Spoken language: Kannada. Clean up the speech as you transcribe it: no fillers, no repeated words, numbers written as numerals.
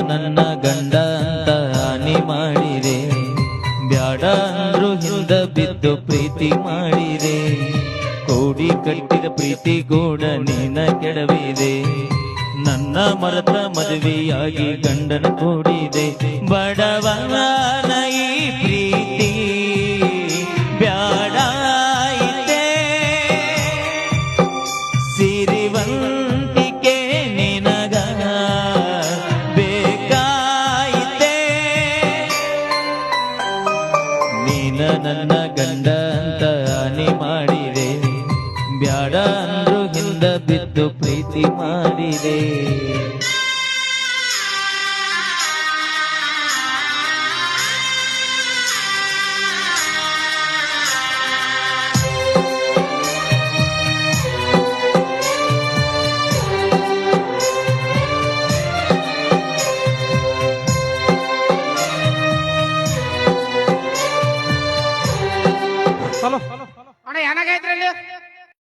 ನನ್ನ ಗಂಡ ಅಂತ ಹಾನಿ ಮಾಡಿದೆ, ಬ್ಯಾಡ ಅಂದ್ರು ಹಿಂದ ಬಿದ್ದು ಪ್ರೀತಿ ಮಾಡಿದೆ, ಕೂಡಿ ಕಟ್ಟಿದ ಪ್ರೀತಿ ಗೂಡ ನೀನ ಕೆಡವಿದೆ, ನನ್ನ ಮರತ ಮದುವೆಯಾಗಿ ಗಂಡನ ಕೂಡಿದೆ, ಬಡವನ ಈ ಪ್ರೀತಿ ಬ್ಯಾಡ ಇದೆ, ಸಿರಿವಂತಿಕೆ ನಿನಗ ಬೇಕಾಯಿತೆ, ನೀನ ನನ್ನ ಗಂಡ ಅಂತ ಹಾನಿ ಮಾಡಿದೆ, ಬ್ಯಾಡ ಅಂದ್ರು ಹಿಂದ ಬಿದ್ದು ಪ್ರೀತಿ ಮಾಡಿದೆ. ಅಣ್ಣ ಏನಾಗೈತ್ರಿ ಅಲ್ಲಿ